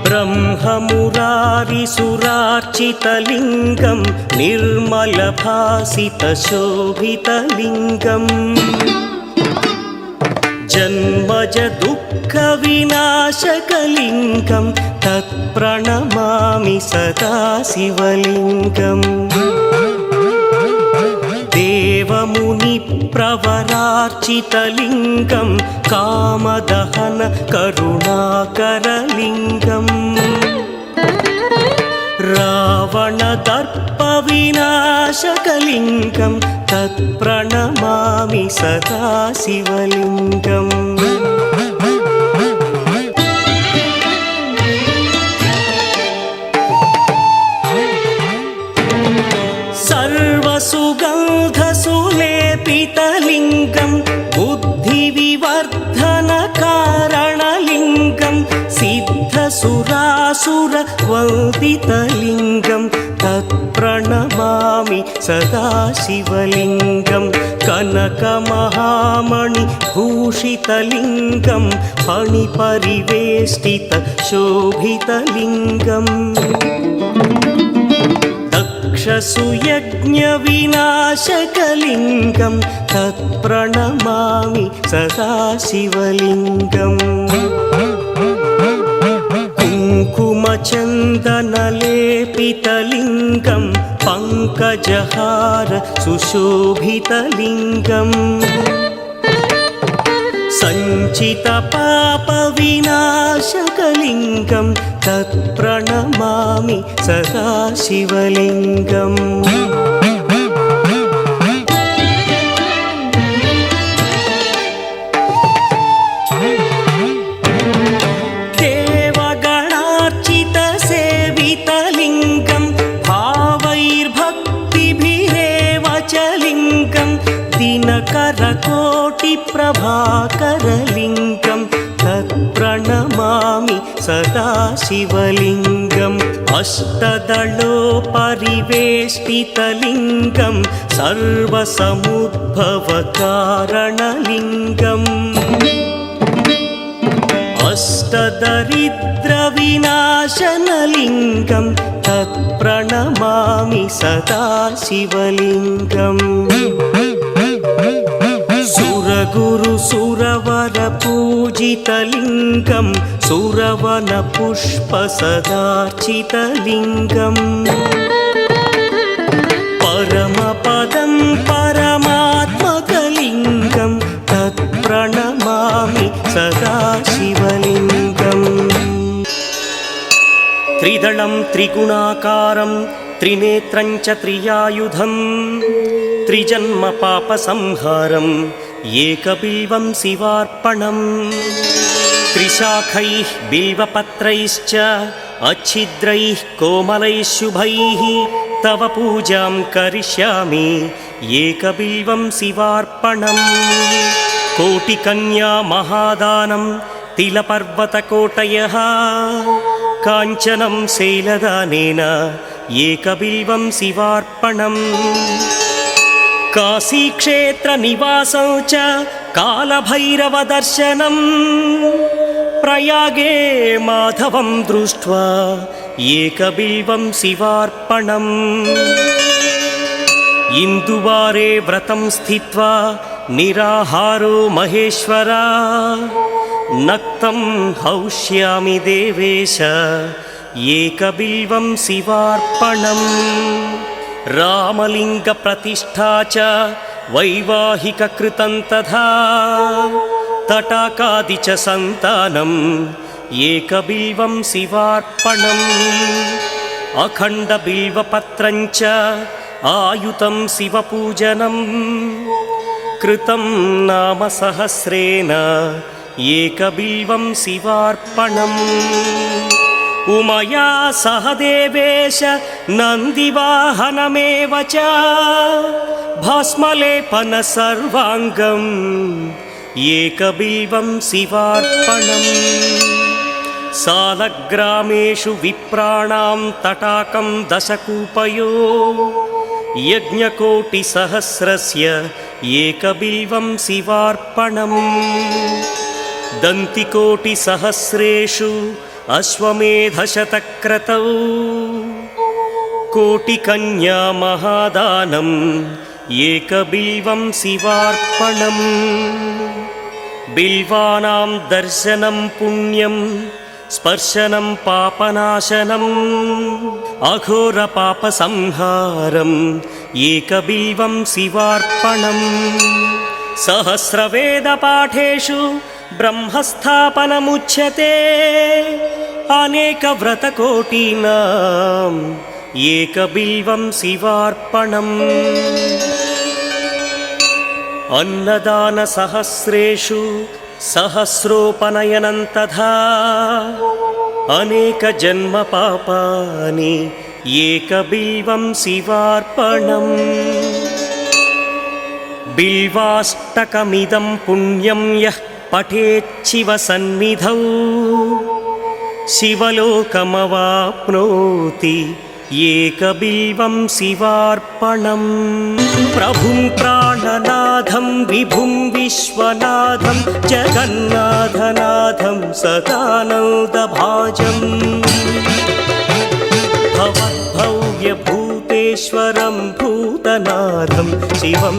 ब्रह्ममुरारिसुरार्चितलिङ्गं निर्मलभासितशोभितलिङ्गम् जन्मजदुःखविनाशकलिङ्गं तत्प्रणमामि सदा शिवलिङ्गम् देवमुनिप्रवरार्चितलिङ्गं कामदहन करुणाकरलिङ्गम् रावणदर्पविनाशकलिङ्गं तत्प्रणमामि सदा शिवलिङ्गम् सर्वसुगन्धसुलेपितलिङ्गं बुद्धिविवर्धनकारणलिङ्गं सिद्धसुरासुरवन्दितलिङ्गं तत्प्रणमामि सदा शिवलिङ्गं कनकमहामणिभूषितलिङ्गं फणिपरिवेष्टितशोभितलिङ्गम् दक्षसुयज्ञविनाशकलिङ्गं तत्प्रणमामि सदा शिवलिङ्गम् कुङ्कुमचन्दनलेपितलिङ्गं पङ्कजहार सुशोभितलिङ्गम् सञ्चितपापविनाशकलिङ्गं तत्प्रणमामि सदा शिवलिङ्गम् देवगणार्चितसेवितलिङ्गं भावैर्भक्तिभिरेव च लिङ्गं दिनकरकोटिप्रभाकरलिङ्गं तत्प्रणमामि सदा शिवलिङ्गम् अष्टदलोपरिवेष्टितलिङ्गं सर्वसमुद्भवकारणलिङ्गम् अष्टदरिद्रविनाशनलिङ्गं तत्प्रणमामि सदा शिवलिङ्गम् सुरगुरुसुरवरपूजितलिङ्गं सुरवनपुष्पसदार्चितलिङ्गम् परमपदं परमात्मकलिङ्गं तत्प्रणमामि सदा शिवलिङ्गम् त्रिदलं त्रिगुणाकारं त्रिनेत्रं च त्रियायुधं त्रिजन्मपापसंहारम् एकबिल्वं शिवार्पणम् त्रिशाखैः बिल्वपत्रैश्च अच्छिद्रैः कोमलैः शुभैः तव पूजां करिष्यामि एकबिल्वं शिवार्पणम् कोटिकन्या महादानं तिलपर्वतकोटयः काञ्चनं शैलदानेन एकबिल्वं शिवार्पणम् काशीक्षेत्रनिवासं च कालभैरवदर्शनं प्रयागे माधवं दृष्ट्वा एकबिल्वं शिवार्पणम् इन्दुवारे व्रतं स्थित्वा निराहारो महेश्वरा नक्तं हौष्यामि देवेश एकबिल्वं शिवार्पणम् रामलिङ्गप्रतिष्ठा च वैवाहिककृतं तथा तटाकादि च सन्तानम् एकबिल्वं शिवार्पणम् अखण्डबिल्वपत्रं च आयुतं शिवपूजनं कृतं नाम सहस्रेण एकबिल्वं शिवार्पणम् उमया सह देवेश नन्दिवाहनमेव च भस्मलेपन सर्वाङ्गम् एकबिल्वं शिवार्पणम् सालग्रामेषु विप्राणां तटाकं दशकूपयो यज्ञकोटिसहस्रस्य एकबिल्वं शिवार्पणम् दन्तिकोटिसहस्रेषु अश्वमेधशतक्रतौ कोटिकन्या महादानम् एकबिल्वं शिवार्पणम् बिल्वानां दर्शनं पुण्यं स्पर्शनं पापनाशनम् अघोरपापसंहारम् एकबिल्वं शिवार्पणम् सहस्रवेदपाठेषु ब्रह्मस्थापनमुच्यते अनेकव्रतकोटीनाम् एकबिल्वं शिवार्पणम् अन्नदानसहस्रेषु सहस्रोपनयनं तथा अनेकजन्मपापानि एकबिल्वं शिवार्पणम् बिल्वाष्टकमिदं पुण्यं यः पठेच्छिवसन्निधौ शिवलोकमवाप्नोति एकबिल्वं शिवार्पणम् प्रभुं प्राणनाथं विभुं विश्वनाथं जगन्नाथनाथं सदानन्दभाजम् भवद्भव्यभूतेश्वरं भूतनाथं शिवम्